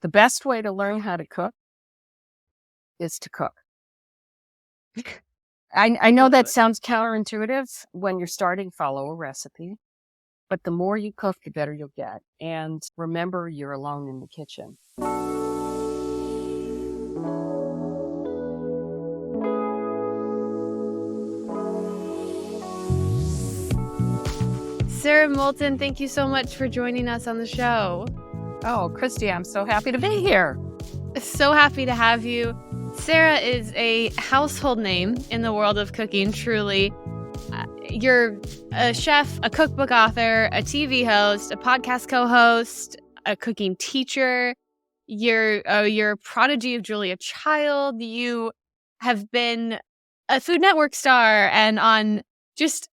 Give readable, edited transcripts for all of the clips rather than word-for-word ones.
The best way to learn how to cook is to cook. I know that sounds counterintuitive when you're starting, follow a recipe, but the more you cook, the better you'll get. And remember, you're alone in the kitchen. Sara Moulton, thank you so much for joining us on the show. Oh, Christie, I'm so happy to be here. So happy to have you. Sara is a household name in the world of cooking, truly. You're a chef, a cookbook author, a TV host, a podcast co-host, a cooking teacher. You're a prodigy of Julia Child. You have been a Food Network star and on just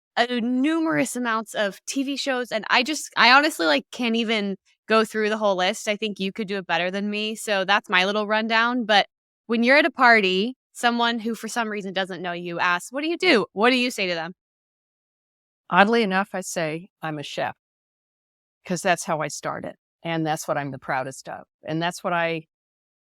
numerous amounts of TV shows. And I honestly can't even go through the whole list. I think you could do it better than me. So that's my little rundown. But when you're at a party, someone who for some reason doesn't know you asks, what do you do? What do you say to them? Oddly enough, I say I'm a chef because that's how I started. And that's what I'm the proudest of. And that's what I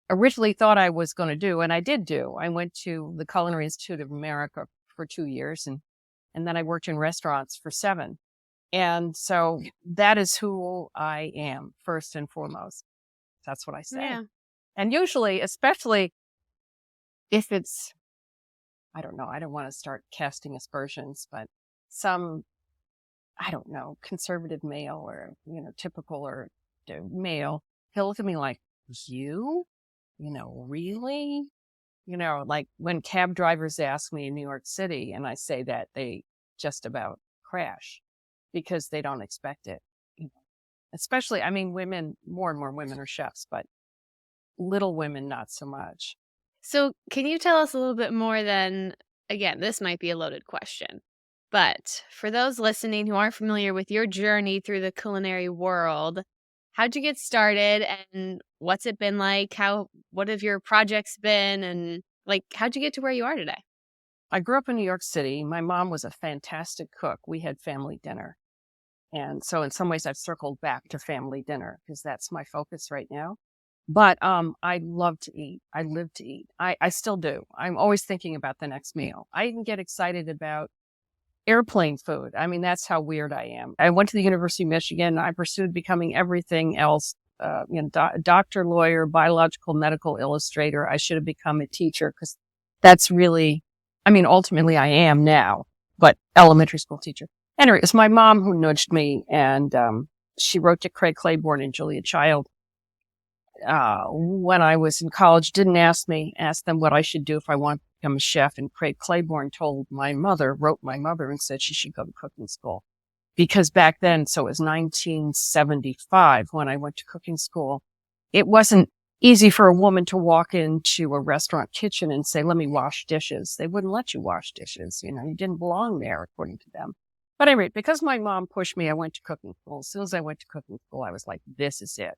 originally thought I was going to do. And I did do. I went to the Culinary Institute of America for 2 years. And then I worked in restaurants for 7. And so that is who I am, first and foremost. That's what I say. Yeah. And usually, especially if it's, I don't know, I don't want to start casting aspersions, but some, I don't know, conservative male or, typical or male, he'll look at me like, you? Really? Like when cab drivers ask me in New York City and I say that, they just about crash because they don't expect it. Especially, women, more and more women are chefs, but little women, not so much. So can you tell us a little bit more then, again, this might be a loaded question, but for those listening who aren't familiar with your journey through the culinary world, how'd you get started and what's it been like? What have your projects been? And how'd you get to where you are today? I grew up in New York City. My mom was a fantastic cook. We had family dinner. And so in some ways I've circled back to family dinner because that's my focus right now. But I love to eat. I live to eat. I still do. I'm always thinking about the next meal. I even get excited about airplane food. That's how weird I am. I went to the University of Michigan. I pursued becoming everything else, doctor, lawyer, biological, medical illustrator. I should have become a teacher because that's really, ultimately I am now, but elementary school teacher. Anyway, it's my mom who nudged me, and she wrote to Craig Claiborne and Julia Child when I was in college, didn't ask them what I should do if I want to become a chef. And Craig Claiborne wrote my mother and said she should go to cooking school. Because back then, so it was 1975 when I went to cooking school, it wasn't easy for a woman to walk into a restaurant kitchen and say, let me wash dishes. They wouldn't let you wash dishes. You didn't belong there according to them. But anyway, because my mom pushed me, I went to cooking school. As soon as I went to cooking school, I was like, this is it.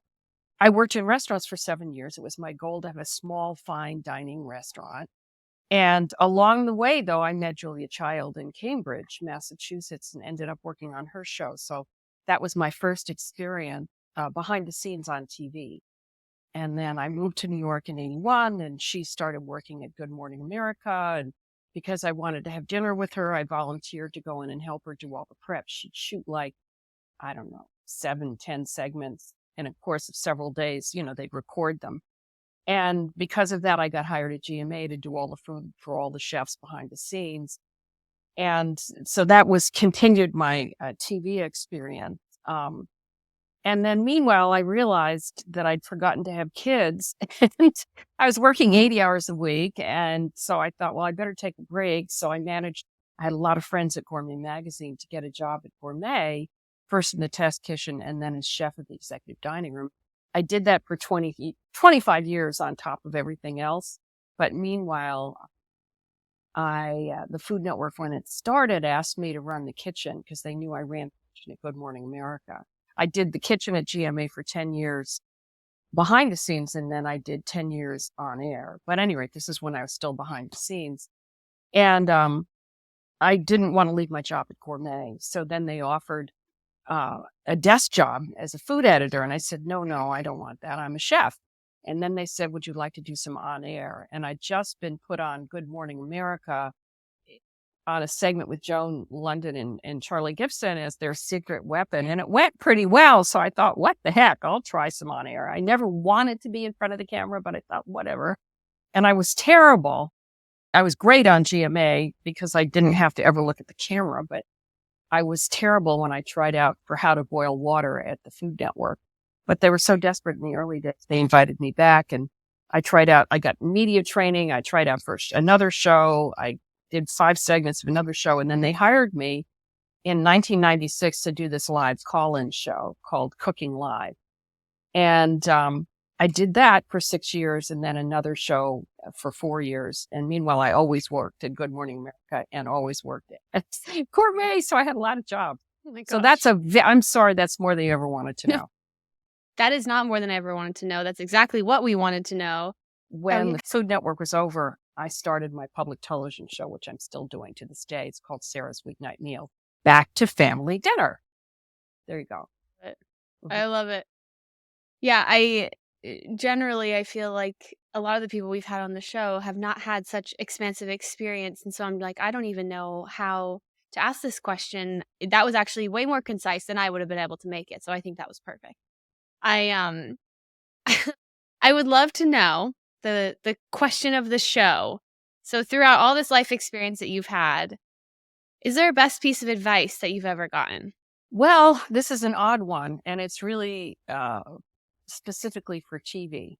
I worked in restaurants for 7 years. It was my goal to have a small, fine dining restaurant. And along the way, though, I met Julia Child in Cambridge, Massachusetts, and ended up working on her show. So that was my first experience behind the scenes on TV. And then I moved to New York in 81, and she started working at Good Morning America. And because I wanted to have dinner with her, I volunteered to go in and help her do all the prep. She'd shoot 7, 10 segments. In a course of several days, they'd record them. And because of that, I got hired at GMA to do all the food for all the chefs behind the scenes. And so that continued my TV experience. And then meanwhile, I realized that I'd forgotten to have kids. And I was working 80 hours a week. And so I thought, well, I better take a break. So I had a lot of friends at Gourmet Magazine to get a job at Gourmet, first in the test kitchen and then as chef of the executive dining room. I did that for 25 years on top of everything else. But meanwhile, the Food Network, when it started, asked me to run the kitchen because they knew I ran the kitchen at Good Morning America. I did the kitchen at GMA for 10 years behind the scenes, and then I did 10 years on air. But anyway, this is when I was still behind the scenes. And I didn't want to leave my job at Gourmet. So then they offered a desk job as a food editor. And I said, no, I don't want that. I'm a chef. And then they said, would you like to do some on air? And I'd just been put on Good Morning America on a segment with Joan London and Charlie Gibson as their secret weapon. And it went pretty well. So I thought, what the heck? I'll try some on air. I never wanted to be in front of the camera, but I thought, whatever. And I was terrible. I was great on GMA because I didn't have to ever look at the camera, but I was terrible when I tried out for How to Boil Water at the Food Network. But they were so desperate in the early days, they invited me back and I tried out. I got media training. I tried out for another show. I did 5 segments of another show. And then they hired me in 1996 to do this live call-in show called Cooking Live. And I did that for 6 years and then another show for 4 years. And meanwhile, I always worked at Good Morning America and always worked at Gourmet. So I had a lot of jobs. Oh my So gosh. I'm sorry, that's more than you ever wanted to know. That is not more than I ever wanted to know. That's exactly what we wanted to know. When the Food Network was over, I started my public television show, which I'm still doing to this day. It's called Sarah's Weeknight Meal. Back to family dinner. There you go. I love it. Yeah, I feel like a lot of the people we've had on the show have not had such expansive experience. And so I'm like, I don't even know how to ask this question. That was actually way more concise than I would have been able to make it. So I think that was perfect. I I would love to know the question of the show. So throughout all this life experience that you've had, is there a best piece of advice that you've ever gotten? Well, this is an odd one, and it's really specifically for TV.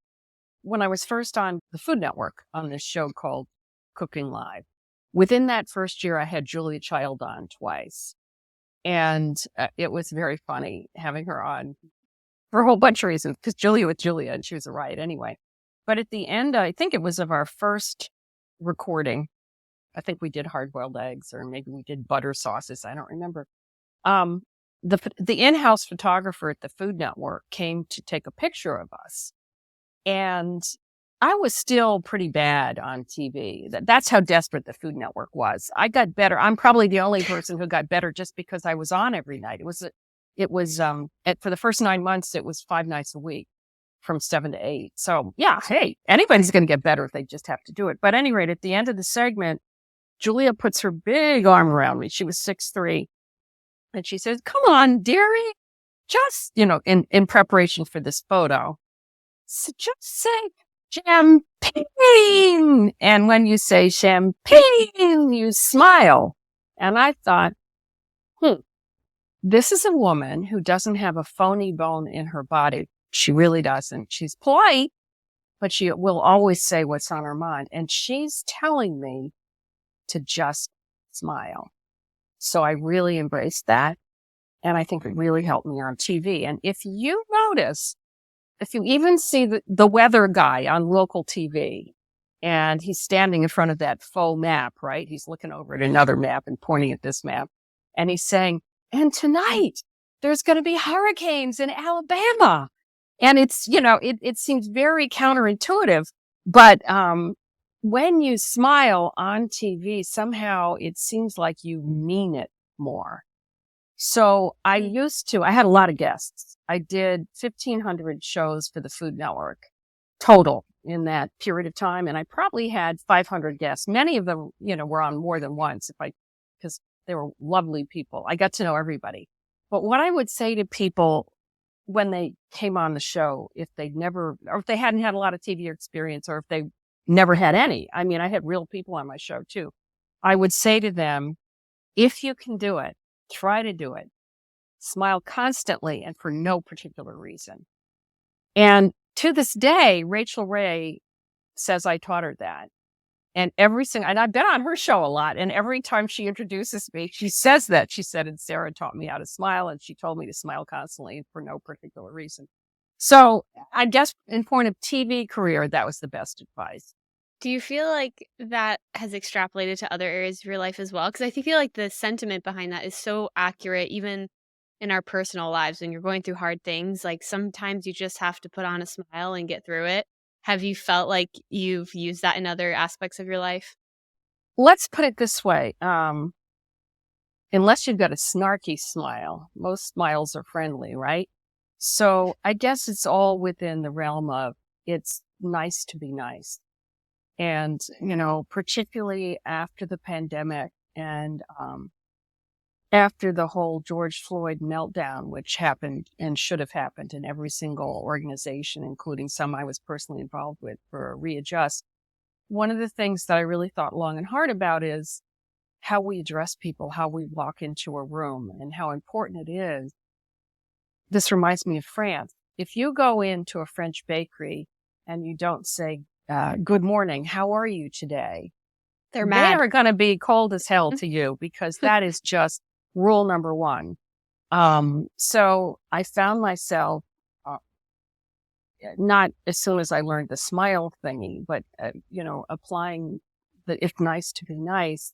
When I was first on the Food Network on this show called Cooking Live, within that first year, I had Julia Child on twice. And it was very funny having her on for a whole bunch of reasons, because Julia was Julia and she was a riot anyway. But at the end, I think it was of our first recording. I think we did hard-boiled eggs or maybe we did butter sauces. I don't remember. The in-house photographer at the Food Network came to take a picture of us. And I was still pretty bad on TV. That's how desperate the Food Network was. I got better. I'm probably the only person who got better just because I was on every night. For the first 9 months, it was 5 nights a week from 7 to 8. So yeah, hey, anybody's going to get better if they just have to do it. But at any rate, at the end of the segment, Julia puts her big arm around me. She was 6'3". And she says, come on, dearie, just, in preparation for this photo, so just say champagne. And when you say champagne, you smile. And I thought, this is a woman who doesn't have a phony bone in her body. She really doesn't. She's polite, but she will always say what's on her mind. And she's telling me to just smile. So I really embraced that. And I think it really helped me on TV. And if you notice, if you even see the weather guy on local TV and he's standing in front of that faux map, right? He's looking over at another map and pointing at this map. And he's saying, and tonight there's going to be hurricanes in Alabama. And it's, it seems very counterintuitive, but, when you smile on TV, somehow it seems like you mean it more. So I had a lot of guests. I did 1,500 shows for the Food Network total in that period of time. And I probably had 500 guests. Many of them, were on more than once because they were lovely people. I got to know everybody. But what I would say to people when they came on the show, if they hadn't had a lot of TV experience or if they never had any. I mean, I had real people on my show too. I would say to them, if you can do it, try to do it. Smile constantly and for no particular reason. And to this day, Rachel Ray says I taught her that. And and I've been on her show a lot. And every time she introduces me, she says that. She said, and Sarah taught me how to smile. And she told me to smile constantly for no particular reason. So I guess in point of TV career, that was the best advice. Do you feel like that has extrapolated to other areas of your life as well? Because I feel like the sentiment behind that is so accurate, even in our personal lives. When you're going through hard things, like sometimes you just have to put on a smile and get through it. Have you felt like you've used that in other aspects of your life? Let's put it this way. Unless you've got a snarky smile, most smiles are friendly, right? So I guess it's all within the realm of it's nice to be nice. And, particularly after the pandemic and, after the whole George Floyd meltdown, which happened and should have happened in every single organization, including some I was personally involved with for Readjust, one of the things that I really thought long and hard about is how we address people, how we walk into a room, and how important it is. This reminds me of France. If you go into a French bakery and you don't say, good morning, how are you today? They're They mad. are going to be cold as hell to you because that is just rule number one. So I found myself, not as soon as I learned the smile thingy, but, applying the if nice to be nice,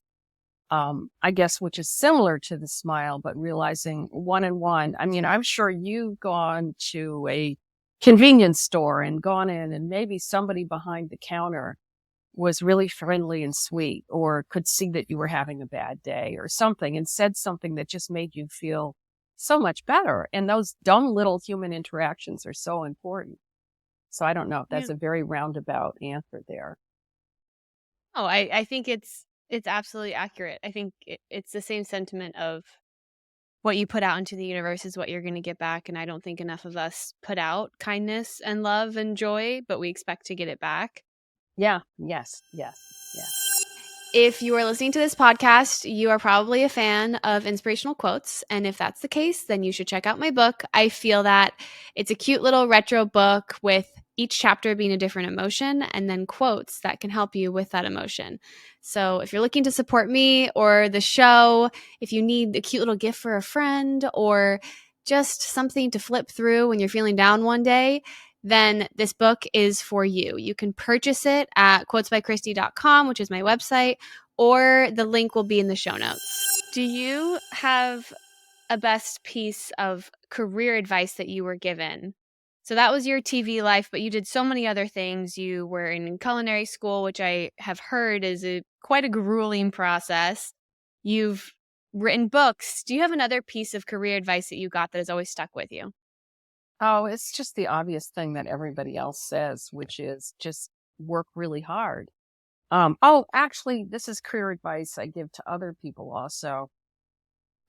I guess, which is similar to the smile, but realizing one and one. I mean, I'm sure you've gone to a convenience store and gone in and maybe somebody behind the counter was really friendly and sweet, or could see that you were having a bad day or something and said something that just made you feel so much better. And those dumb little human interactions are so important. So I don't know if that's a very roundabout answer there. Oh, I think it's absolutely accurate. I think it's the same sentiment of what you put out into the universe is what you're going to get back. And I don't think enough of us put out kindness and love and joy, but we expect to get it back. Yeah. Yes. If you are listening to this podcast, you are probably a fan of inspirational quotes. And if that's the case, then you should check out my book. I feel that it's a cute little retro book with each chapter being a different emotion and then quotes that can help you with that emotion. So if you're looking to support me or the show, if you need a cute little gift for a friend or just something to flip through when you're feeling down one day, then this book is for you. You can purchase it at quotesbychristie.com, which is my website, or the link will be in the show notes. Do you have a best piece of career advice that you were given? So that was your TV life, but you did so many other things. You were in culinary school, which I have heard is quite a grueling process. You've written books. Do you have another piece of career advice that you got that has always stuck with you? Oh, it's just the obvious thing that everybody else says, which is just work really hard. Actually, this is career advice I give to other people also.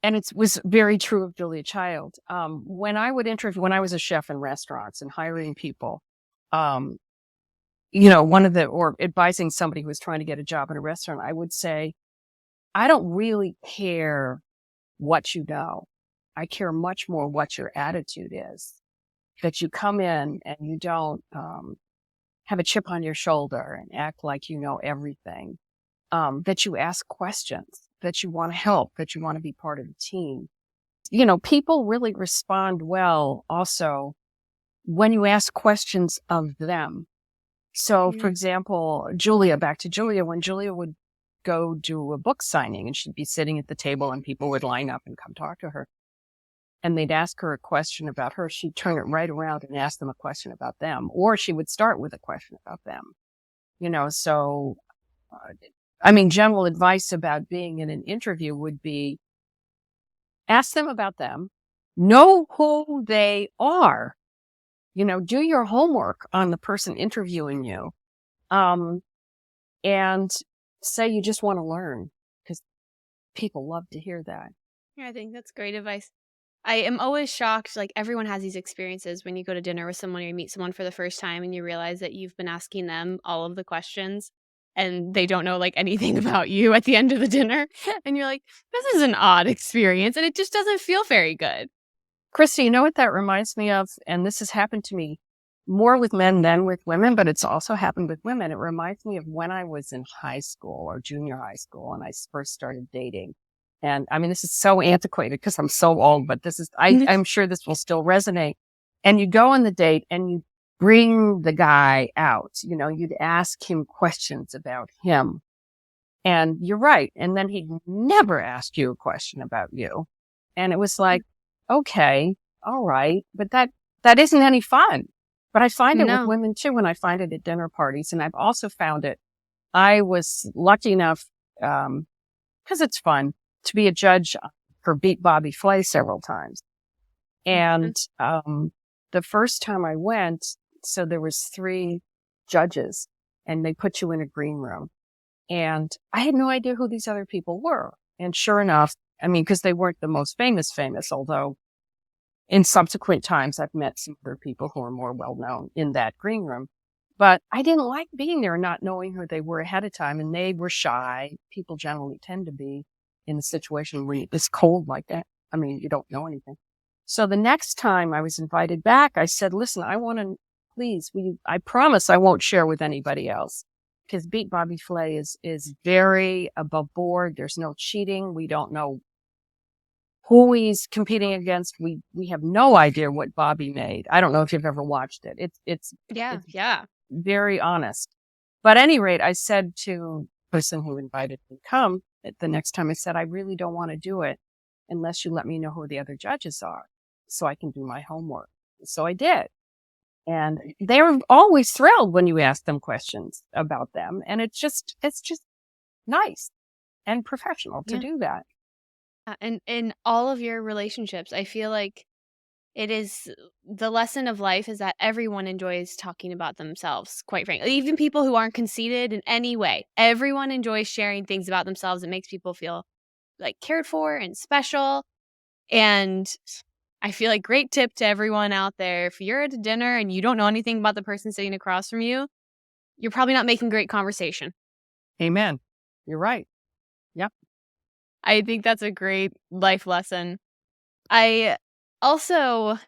And it was very true of Julia Child. When I was a chef in restaurants and hiring people, or advising somebody who was trying to get a job in a restaurant, I would say, I don't really care what you know. I care much more what your attitude is. That you come in and you don't have a chip on your shoulder and act like you know everything. That you ask questions, that you want to help, that you want to be part of the team. People really respond well also when you ask questions of them. So, for example, back to Julia, when Julia would go do a book signing and she'd be sitting at the table and people would line up and come talk to her. And they'd ask her a question about her, she'd turn it right around and ask them a question about them. Or she would start with a question about them. General advice about being in an interview would be, ask them about them, know who they are, do your homework on the person interviewing you, and say you just want to learn, because people love to hear that. Yeah, I think that's great advice. I am always shocked, like everyone has these experiences when you go to dinner with someone or you meet someone for the first time and you realize that you've been asking them all of the questions and they don't know like anything about you at the end of the dinner. And you're like, this is an odd experience and it just doesn't feel very good. Christie, you know what that reminds me of? And this has happened to me more with men than with women, but it's also happened with women. It reminds me of when I was in high school or junior high school and I first started dating. And I mean, this is so antiquated because I'm so old, but I'm sure this will still resonate. And you go on the date and you bring the guy out, you'd ask him questions about him. And you're right. And then he'd never ask you a question about you. And it was like, okay, all right. But that isn't any fun. But I find it with women too, when I find it at dinner parties. And I've also found it, I was lucky enough, because it's fun, to be a judge for Beat Bobby Flay several times. And the first time I went, So there was 3 judges, and they put you in a green room. And I had no idea who these other people were. And sure enough, I mean, because they weren't the most famous, although in subsequent times I've met some other people who are more well-known in that green room. But I didn't like being there and not knowing who they were ahead of time. And they were shy. People generally tend to be in a situation where it's cold like that. I mean, you don't know anything. So the next time I was invited back, I said, listen, I want to, please, I promise I won't share with anybody else. Because Beat Bobby Flay is very above board. There's no cheating. We don't know who he's competing against. We have no idea what Bobby made. I don't know if you've ever watched it. It's very honest. But at any rate, I said to the person who invited me to come the next time, I said, I really don't want to do it unless you let me know who the other judges are so I can do my homework. So I did. And they're always thrilled when you ask them questions about them. And it's just nice and professional to do that. And in all of your relationships, I feel like it is the lesson of life is that everyone enjoys talking about themselves, quite frankly. Even people who aren't conceited in any way. Everyone enjoys sharing things about themselves. It makes people feel like cared for and special. And I feel like great tip to everyone out there. If you're at a dinner and you don't know anything about the person sitting across from you, you're probably not making great conversation. Amen. You're right. Yep. I think that's a great life lesson. I also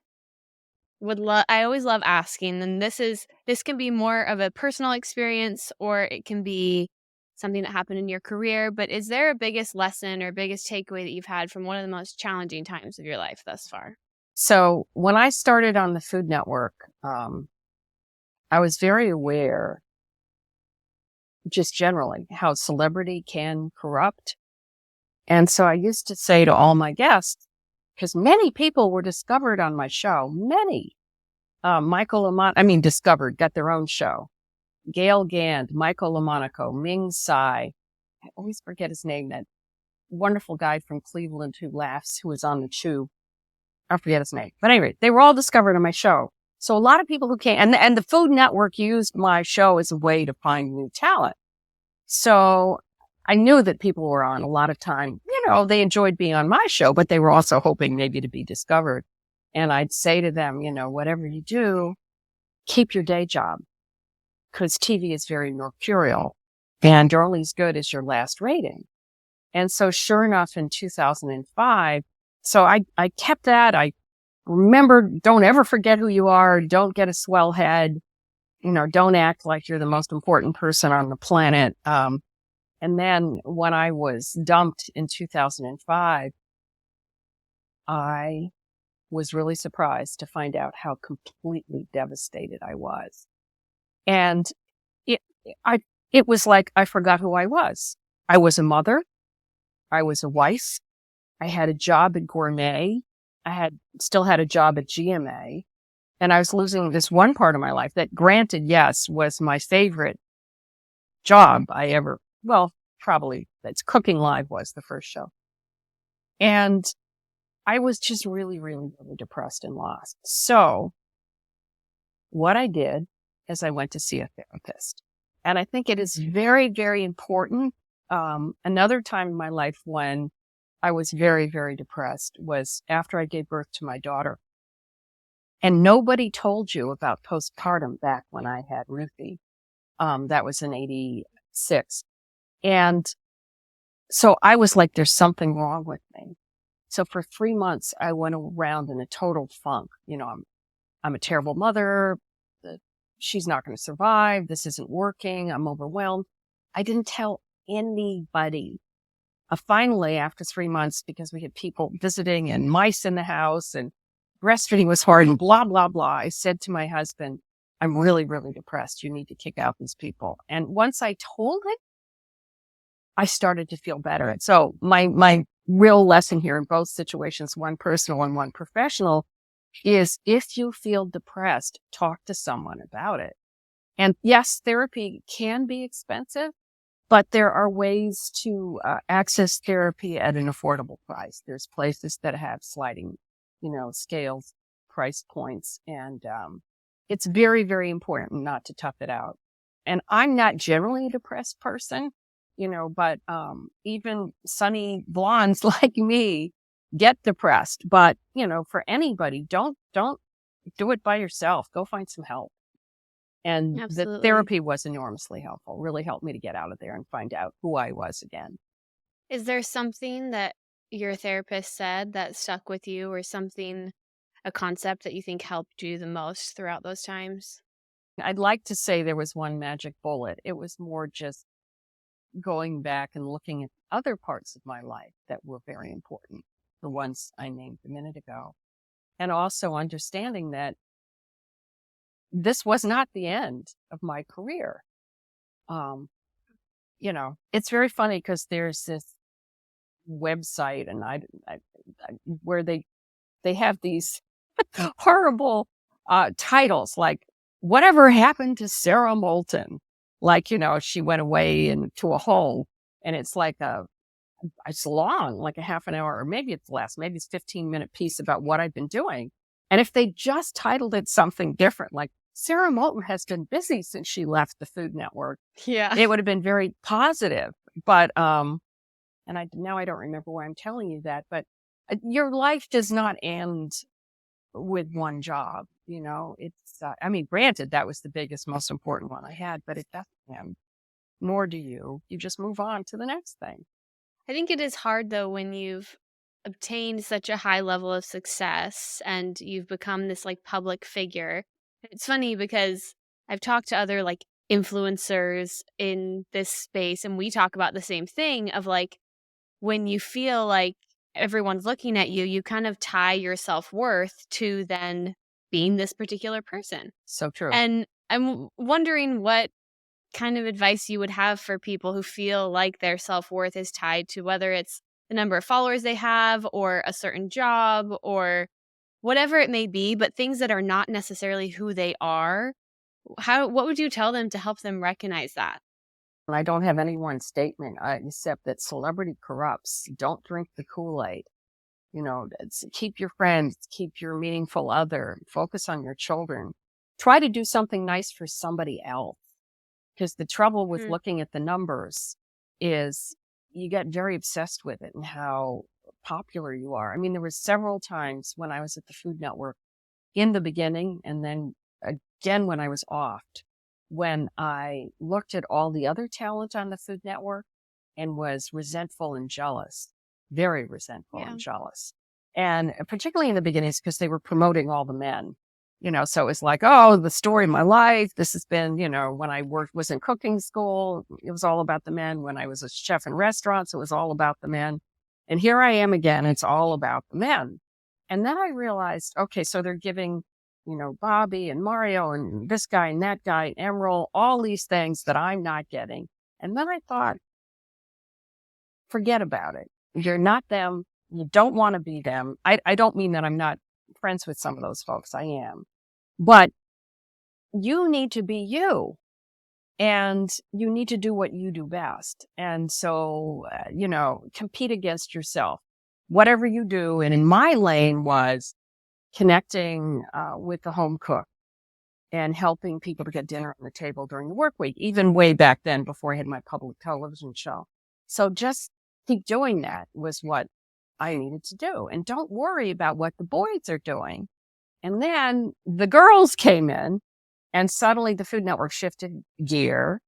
I always love asking, and this can be more of a personal experience or it can be something that happened in your career, but is there a biggest lesson or biggest takeaway that you've had from one of the most challenging times of your life thus far? So when I started on the Food Network, I was very aware, just generally, how celebrity can corrupt. And so I used to say to all my guests, because many people were discovered on my show, many. Discovered, got their own show. Gail Gand, Michael LaMonaco, Ming Tsai. I always forget his name, that wonderful guy from Cleveland who laughs, who was on the Chew. I forget his name. But anyway, they were all discovered on my show. So a lot of people who came, and the Food Network used my show as a way to find new talent. So I knew that people were on a lot of time. They enjoyed being on my show, but they were also hoping maybe to be discovered. And I'd say to them, whatever you do, keep your day job, because TV is very mercurial and you're only as good as your last rating. And so sure enough, in 2005, so I kept that. I remember, don't ever forget who you are. Don't get a swell head. Don't act like you're the most important person on the planet. And then when I was dumped in 2005, I was really surprised to find out how completely devastated I was. And it was like I forgot who I was. I was a mother. I was a wife. I had a job at Gourmet. I still had a job at GMA. And I was losing this one part of my life that, granted, yes, was my favorite job I ever, probably that's Cooking Live was the first show. And I was just really, really, really depressed and lost. So what I did is I went to see a therapist. And I think it is very, very important. Another time in my life when I was very, very depressed was after I gave birth to my daughter. And nobody told you about postpartum back when I had Ruthie. That was in 86. And so I was like, there's something wrong with me. So for 3 months, I went around in a total funk. I'm a terrible mother. She's not going to survive. This isn't working. I'm overwhelmed. I didn't tell anybody. Finally, after 3 months, because we had people visiting and mice in the house and breastfeeding was hard and blah, blah, blah, I said to my husband, I'm really, really depressed. You need to kick out these people. And once I told him, I started to feel better. And so my real lesson here in both situations, one personal and one professional, is if you feel depressed, talk to someone about it. And yes, therapy can be expensive, but there are ways to access therapy at an affordable price. There's places that have sliding, scales, price points. And it's very, very important not to tough it out. And I'm not generally a depressed person, but even sunny blondes like me get depressed. But, for anybody, don't do it by yourself. Go find some help. And the Absolutely. therapy was enormously helpful, really helped me to get out of there and find out who I was again. Is there something that your therapist said that stuck with you, or something, a concept that you think helped you the most throughout those times? I'd like to say there was one magic bullet. It was more just going back and looking at other parts of my life that were very important, the ones I named a minute ago, and also understanding that this was not the end of my career. It's very funny because there's this website, and where they have these horrible titles like "Whatever Happened to Sara Moulton?" Like, she went away into a hole, and it's like it's long, like a half an hour, or maybe it's less, maybe it's 15-minute piece about what I've been doing. And if they just titled it something different, like "Sara Moulton has been busy since she left the Food Network," Yeah. it would have been very positive. But and now I don't remember why I'm telling you that, but your life does not end with one job. It's, granted, that was the biggest, most important one I had, but it doesn't end, nor do you. You just move on to the next thing. I think it is hard, though, when you've obtained such a high level of success and you've become this like public figure. It's funny because I've talked to other like influencers in this space, and we talk about the same thing of like, when you feel like everyone's looking at you, you kind of tie your self-worth to then being this particular person. So true. And I'm wondering what kind of advice you would have for people who feel like their self-worth is tied to whether it's the number of followers they have or a certain job or whatever it may be, but things that are not necessarily who they are. What would you tell them to help them recognize that? And I don't have any one statement except that celebrity corrupts. Don't drink the Kool-Aid. Keep your friends, keep your meaningful other, focus on your children. Try to do something nice for somebody else. Because the trouble with looking at the numbers is you get very obsessed with it and how popular you are. There were several times when I was at the Food Network in the beginning, and then again when I was offed, when I looked at all the other talent on the Food Network and was resentful and jealous, very resentful and jealous. And particularly in the beginnings, because they were promoting all the men. So it was like, oh, the story of my life. This has been, when I was in cooking school, it was all about the men. When I was a chef in restaurants, it was all about the men. And here I am again. It's all about the men. And then I realized, okay, so they're giving, Bobby and Mario and this guy and that guy, and Emerald, all these things that I'm not getting. And then I thought, forget about it. You're not them. You don't want to be them. I don't mean that I'm not friends with some of those folks. I am. But you need to be you. And you need to do what you do best. And so, compete against yourself. Whatever you do. And in my lane was connecting with the home cook and helping people to get dinner on the table during the work week, even way back then before I had my public television show. So just keep doing that was what I needed to do. And don't worry about what the boys are doing. And then the girls came in, and suddenly the Food Network shifted gear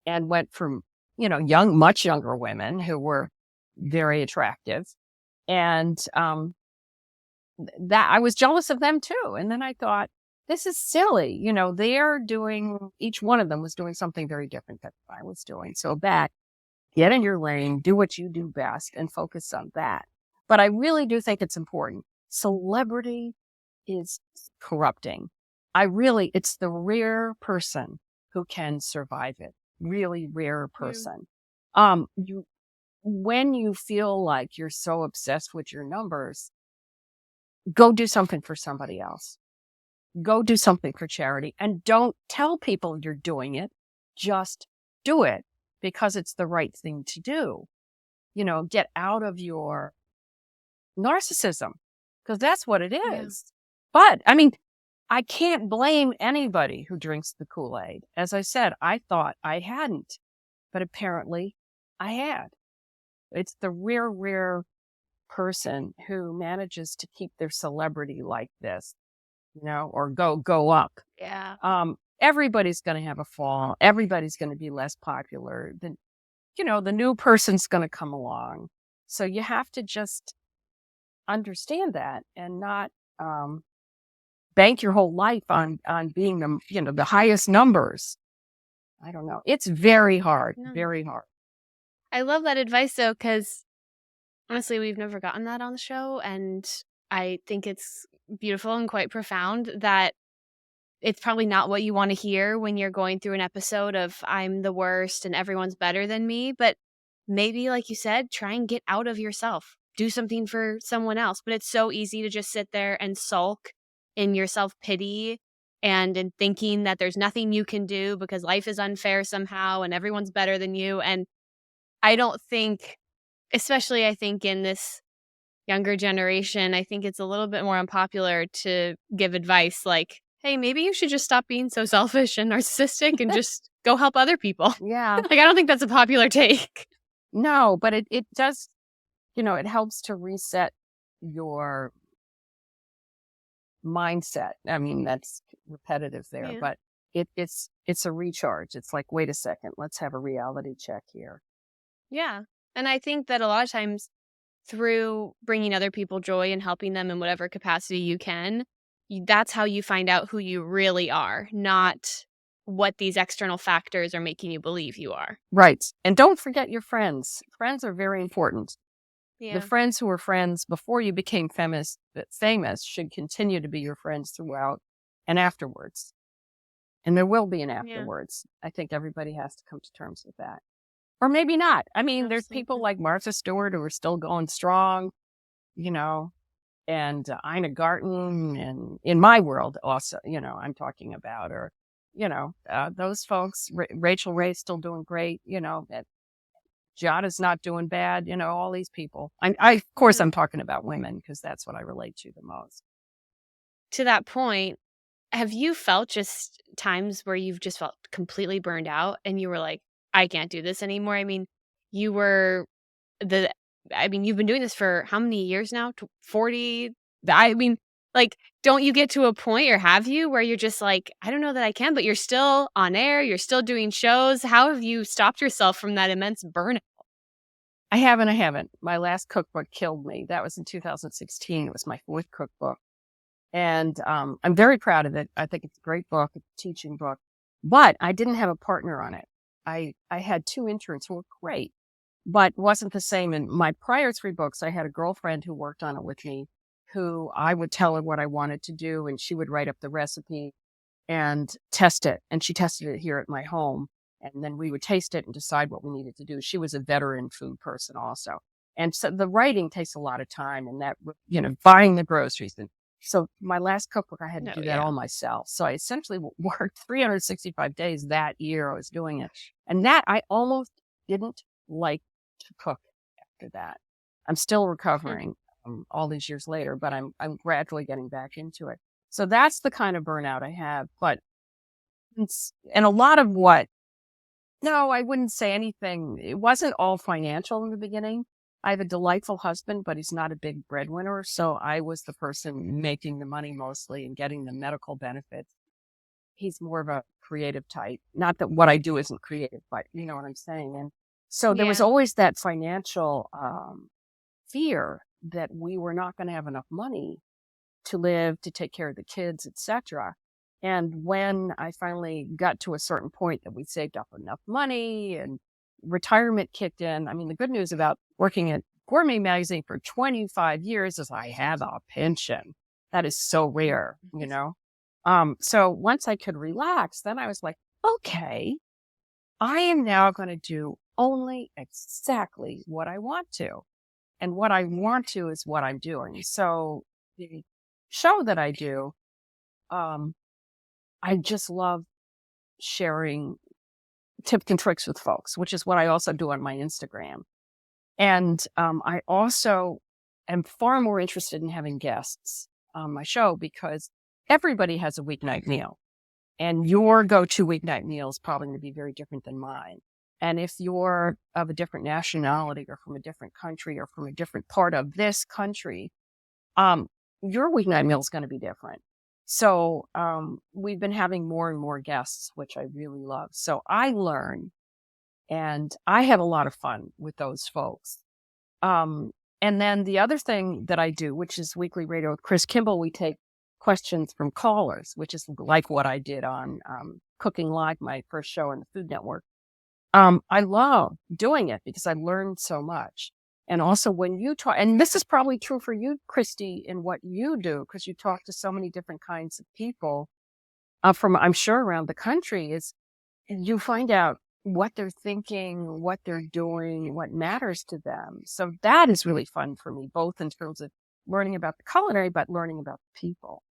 and went from, much younger women who were very attractive. And that I was jealous of them too. And then I thought, this is silly. Each one of them was doing something very different than I was doing. So get in your lane, do what you do best, and focus on that. But I really do think it's important. Celebrity is corrupting. It's the rare person who can survive it. Really rare person. When you feel like you're so obsessed with your numbers, go do something for somebody else. Go do something for charity, and don't tell people you're doing it. Just do it because it's the right thing to do. Get out of your narcissism, because that's what it is. But I can't blame anybody who drinks the Kool-Aid. As I said, I thought I hadn't, but apparently I had. It's the rare person who manages to keep their celebrity like this, or go up. Yeah. Everybody's going to have a fall. Everybody's going to be less popular. The new person's going to come along. So you have to just understand that and not bank your whole life on being the highest numbers. I don't know. It's very hard, very hard. I love that advice though, because honestly, we've never gotten that on the show, and I think it's beautiful and quite profound that it's probably not what you want to hear when you're going through an episode of I'm the worst and everyone's better than me. But maybe, like you said, try and get out of yourself. Do something for someone else. But it's so easy to just sit there and sulk in your self-pity and in thinking that there's nothing you can do because life is unfair somehow and everyone's better than you. And I don't think, especially I think in this younger generation, I think it's a little bit more unpopular to give advice like, hey, maybe you should just stop being so selfish and narcissistic and just go help other people. Yeah. Like, I don't think that's a popular take. No, but it does, it helps to reset your mindset. I mean, that's repetitive there, but it's a recharge. It's like, wait a second, let's have a reality check here. Yeah. And I think that a lot of times through bringing other people joy and helping them in whatever capacity you can, that's how you find out who you really are, not what these external factors are making you believe you are. Right. And don't forget your friends. Friends are very important. Yeah. The friends who were friends before you became famous should continue to be your friends throughout and afterwards. And there will be an afterwards. Yeah. I think everybody has to come to terms with that. Or maybe not. I mean, there's people like Martha Stewart who are still going strong, and Ina Garten, and in my world also, I'm talking about, or, those folks, Rachel Ray's still doing great, Giada's not doing bad, all these people. Of course, I'm talking about women because that's what I relate to the most. To that point, have you felt just times where you've just felt completely burned out and you were like, I can't do this anymore? I mean, you've been doing this for how many years now? 40? I mean, like, don't you get to a point, or have you, where you're just like, I don't know that I can, but you're still on air, you're still doing shows. How have you stopped yourself from that immense burnout? I haven't. My last cookbook killed me. That was in 2016. It was my 4th cookbook. And I'm very proud of it. I think it's a great book, it's a teaching book. But I didn't have a partner on it. I had 2 interns who were great, but wasn't the same. In my prior 3 books, I had a girlfriend who worked on it with me, who I would tell her what I wanted to do, and she would write up the recipe and test it. And she tested it here at my home, and then we would taste it and decide what we needed to do. She was a veteran food person also. And so the writing takes a lot of time, and that, buying the groceries. And so my last cookbook, I had to do that all myself. So I essentially worked 365 days that year I was doing it. And that I almost didn't like to cook after that. I'm still recovering all these years later, but I'm gradually getting back into it. So that's the kind of burnout I have. But and a lot of I wouldn't say anything. It wasn't all financial in the beginning. I have a delightful husband, but he's not a big breadwinner. So I was the person making the money mostly and getting the medical benefits. He's more of a creative type. Not that what I do isn't creative, but you know what I'm saying. And so there was always that financial fear that we were not going to have enough money to live, to take care of the kids, etc. And when I finally got to a certain point that we saved up enough money and retirement kicked in. I mean, the good news about working at Gourmet Magazine for 25 years is I have a pension. That is so rare, So once I could relax, then I was like, okay, I am now going to do only exactly what I want to. And what I want to is what I'm doing. So the show that I do, I just love sharing tips and tricks with folks, which is what I also do on my Instagram. And I also am far more interested in having guests on my show because everybody has a weeknight meal. And your go-to weeknight meal is probably going to be very different than mine. And if you're of a different nationality or from a different country or from a different part of this country, your weeknight meal is going to be different. So we've been having more and more guests, which I really love. So I learn and I have a lot of fun with those folks. And then the other thing that I do, which is weekly radio with Chris Kimball, we take questions from callers, which is like what I did on Cooking Live, my first show on the Food Network. I love doing it because I learned so much. And also when you talk, and this is probably true for you, Christie, in what you do, because you talk to so many different kinds of people from, I'm sure, around the country, is you find out what they're thinking, what they're doing, what matters to them. So that is really fun for me, both in terms of learning about the culinary, but learning about the people.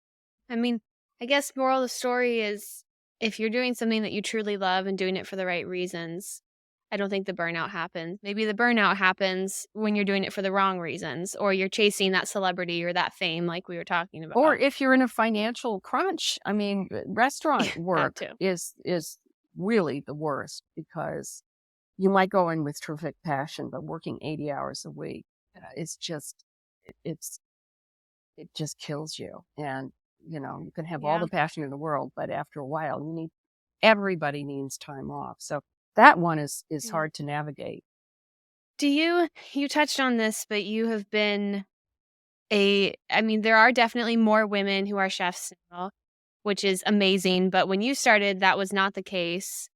I mean, I guess moral of the story is if you're doing something that you truly love and doing it for the right reasons, I don't think the burnout happens. Maybe the burnout happens when you're doing it for the wrong reasons, or you're chasing that celebrity or that fame like we were talking about. Or if you're in a financial crunch, I mean, restaurant work too. is really the worst, because you might go in with terrific passion, but working 80 hours a week is just, it just kills you. And, you know, you can have all the passion in the world, but after a while, everybody needs time off. So that one is hard to navigate. You touched on this, but you have been there are definitely more women who are chefs now, which is amazing. But when you started, that was not the case.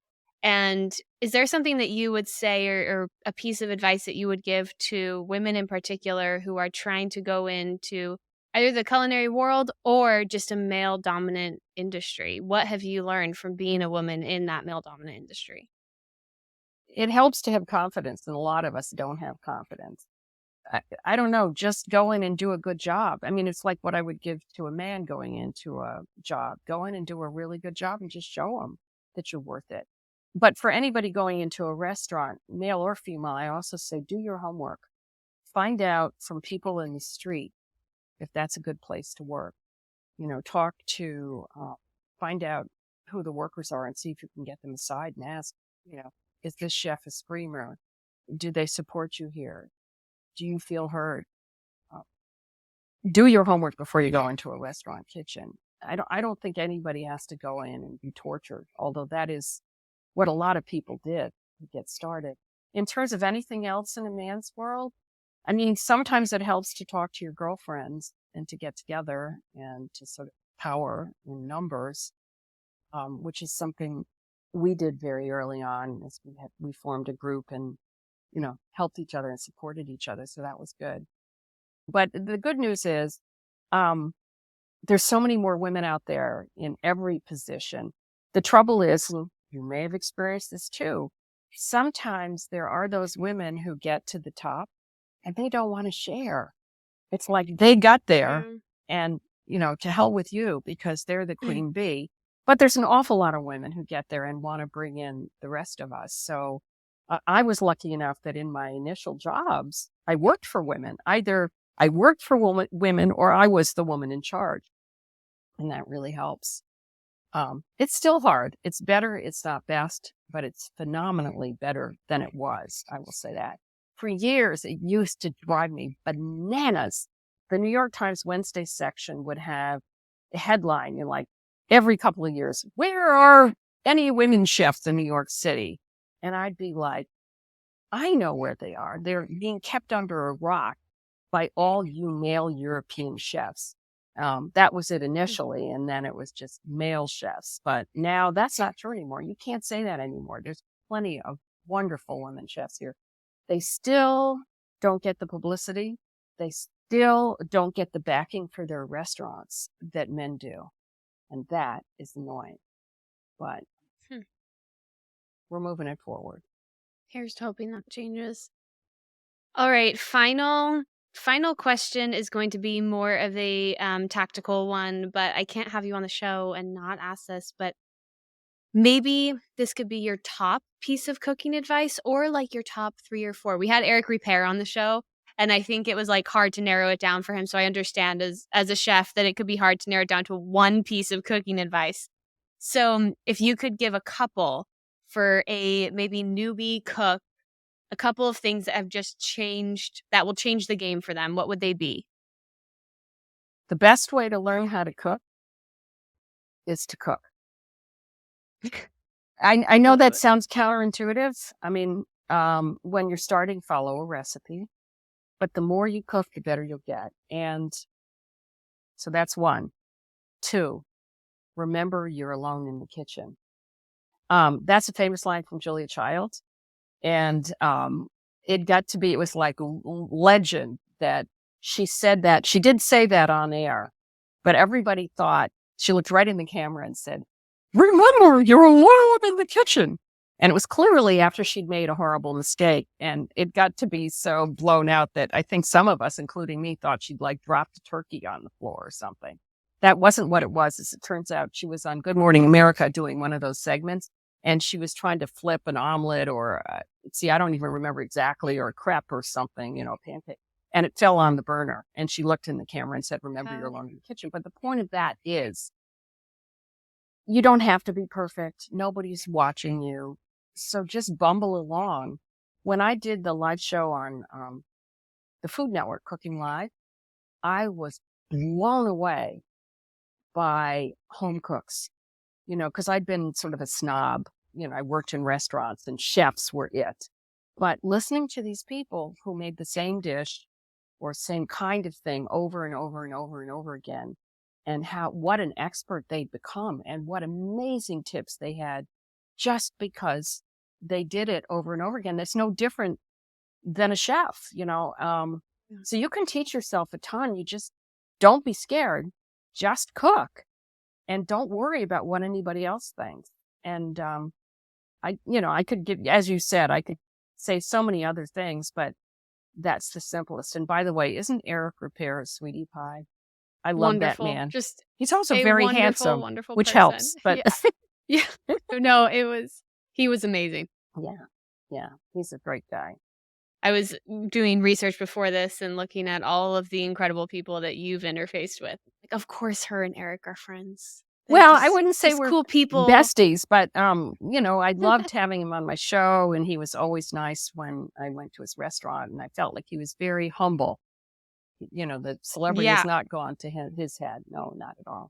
And is there something that you would say or a piece of advice that you would give to women in particular who are trying to go into either the culinary world or just a male-dominant industry? What have you learned from being a woman in that male-dominant industry? It helps to have confidence, and a lot of us don't have confidence. I don't know, just go in and do a good job. I mean, it's like what I would give to a man going into a job. Go in and do a really good job and just show them that you're worth it. But for anybody going into a restaurant, male or female, I also say, do your homework. Find out from people in the street if that's a good place to work. You know, find out who the workers are and see if you can get them aside and ask, you know, is this chef a screamer? Do they support you here? Do you feel heard? Do your homework before you go into a restaurant kitchen. I don't think anybody has to go in and be tortured, although that is what a lot of people did to get started. In terms of anything else in a man's world, I mean, sometimes it helps to talk to your girlfriends and to get together and to sort of power in numbers, which is something we did very early on as we formed a group and, you know, helped each other and supported each other. So that was good. But the good news is there's so many more women out there in every position. The trouble is, and you may have experienced this too, sometimes there are those women who get to the top and they don't want to share. It's like they got there and, you know, to hell with you because they're the queen bee. But there's an awful lot of women who get there and want to bring in the rest of us. So I was lucky enough that in my initial jobs, I worked for women. Either I worked for women or I was the woman in charge. And that really helps. It's still hard. It's better. It's not best, but it's phenomenally better than it was. I will say that. For years, it used to drive me bananas. The New York Times Wednesday section would have a headline in like every couple of years, where are any women chefs in New York City? And I'd be like, I know where they are. They're being kept under a rock by all you male European chefs. That was it initially, and then it was just male chefs. But now that's not true anymore. You can't say that anymore. There's plenty of wonderful women chefs here. They still don't get the publicity. They still don't get the backing for their restaurants that men do. And that is annoying. But we're moving it forward. Here's to hoping that changes. All right, final question is going to be more of a tactical one, but I can't have you on the show and not ask this, but maybe this could be your top piece of cooking advice or like your top 3 or 4. We had Eric Repair on the show And I think it was like hard to narrow it down for him. So I understand as a chef that it could be hard to narrow it down to one piece of cooking advice. So if you could give a couple for a maybe newbie cook, a couple of things that have just changed that will change the game for them, what would they be? The best way to learn how to cook is to cook. I know that sounds counterintuitive. I mean, when you're starting, follow a recipe, but the more you cook, the better you'll get. And so that's one. Two, remember you're alone in the kitchen. That's a famous line from Julia Child. And it was like a legend that she said that. She did say that on air, but everybody thought, she looked right in the camera and said, remember, you're alone in the kitchen. And it was clearly after she'd made a horrible mistake. And it got to be so blown out that I think some of us, including me, thought she'd like dropped a turkey on the floor or something. That wasn't what it was. As it turns out, she was on Good Morning America doing one of those segments, and she was trying to flip an omelet or, I don't even remember exactly, or a crepe or something, pancake. And it fell on the burner. And she looked in the camera and said, remember, you're alone in the kitchen. But the point of that is, you don't have to be perfect. Nobody's watching you. So just bumble along. When I did the live show on the Food Network, Cooking Live, I was blown away by home cooks, because I'd been sort of a snob. I worked in restaurants and chefs were it. But listening to these people who made the same dish or same kind of thing over and over and over and over again, and what an expert they'd become and what amazing tips they had just because they did it over and over again. That's no different than a chef, So you can teach yourself a ton. You just don't be scared. Just cook and don't worry about what anybody else thinks. And I could give, as you said, I could say so many other things, but that's the simplest. And by the way, isn't Eric Ripert a sweetie pie? I love Wonderful. that man. Just he's also a very wonderful, handsome, wonderful which person. helps. But Yeah. No, he was amazing. Yeah, he's a great guy. I was doing research before this and looking at all of the incredible people that you've interfaced with. Like, of course, her and Eric are friends. Well, I wouldn't say we're cool people, besties, but I loved having him on my show, and he was always nice when I went to his restaurant, and I felt like he was very humble. The celebrity has not gone to his head. No, not at all.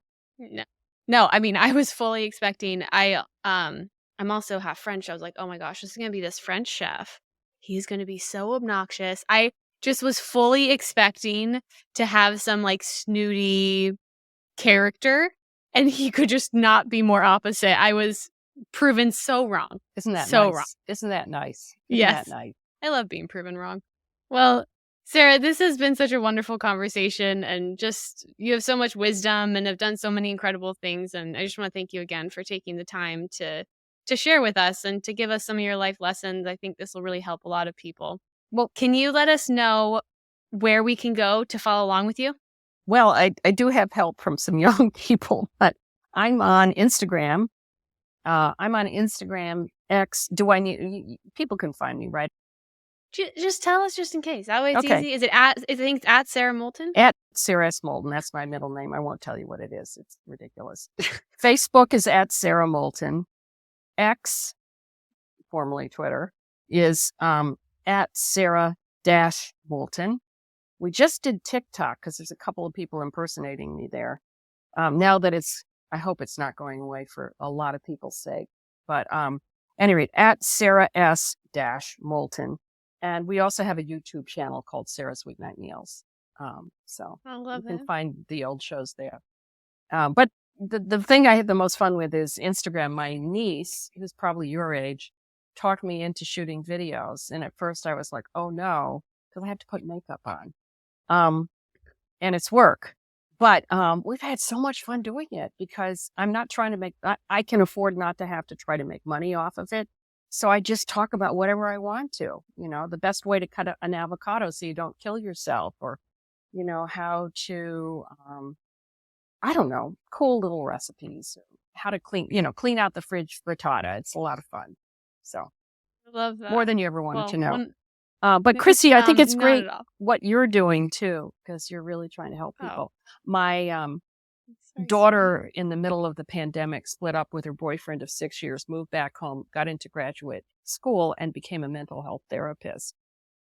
No. I mean, I was fully expecting. I'm also half French. I was like, oh my gosh, this is gonna be this French chef. He's gonna be so obnoxious. I just was fully expecting to have some like snooty character, and he could just not be more opposite. I was proven so wrong. Isn't that so nice? wrong? Isn't that nice? Yes. That nice? I love being proven wrong. Well, Sara, this has been such a wonderful conversation, and just you have so much wisdom and have done so many incredible things. And I just want to thank you again for taking the time to share with us and to give us some of your life lessons. I think this will really help a lot of people. Well, can you let us know where we can go to follow along with you? Well, I do have help from some young people, but I'm on Instagram. X. People can find me, right? Just tell us just in case. That way it's easy. Is it I think it's at Sara Moulton? At Sara S. Moulton. That's my middle name. I won't tell you what it is. It's ridiculous. Facebook is at Sara Moulton. X, formerly Twitter, is at Sara-Moulton. We just did TikTok because there's a couple of people impersonating me there. Now that I hope it's not going away for a lot of people's sake. But anyway, at Sara S-Moulton. And we also have a YouTube channel called Sarah's Weeknight Meals. So you can find the old shows there. But the thing I had the most fun with is Instagram. My niece, who's probably your age, talked me into shooting videos. And at first I was like, oh no, because I have to put makeup on. And it's work. But we've had so much fun doing it because I'm not trying to I can afford not to have to try to make money off of it. So I just talk about whatever I want to, the best way to cut an avocado so you don't kill yourself, or, how to, I don't know, cool little recipes, how to clean out the fridge frittata. It's a lot of fun. So I love that. More than you ever wanted to know. But Christy, I think it's Not great at all. what you're doing too, because you're really trying to help Oh. people. My That's very daughter in the middle of the pandemic split up with her boyfriend of 6 years, moved back home, got into graduate school, and became a mental health therapist.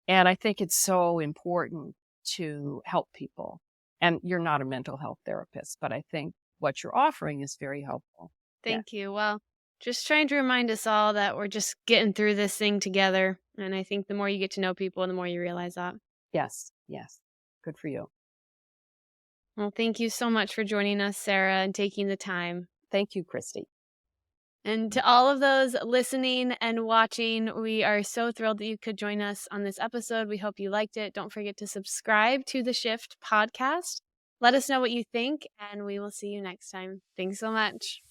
And I think it's so important to help people. And you're not a mental health therapist, but I think what you're offering is very helpful. Thank you. Well, just trying to remind us all that we're just getting through this thing together. And I think the more you get to know people, the more you realize that. Yes, yes. Good for you. Well, thank you so much for joining us, Sarah, and taking the time. Thank you, Christy. And to all of those listening and watching, we are so thrilled that you could join us on this episode. We hope you liked it. Don't forget to subscribe to the Shift podcast. Let us know what you think, and we will see you next time. Thanks so much.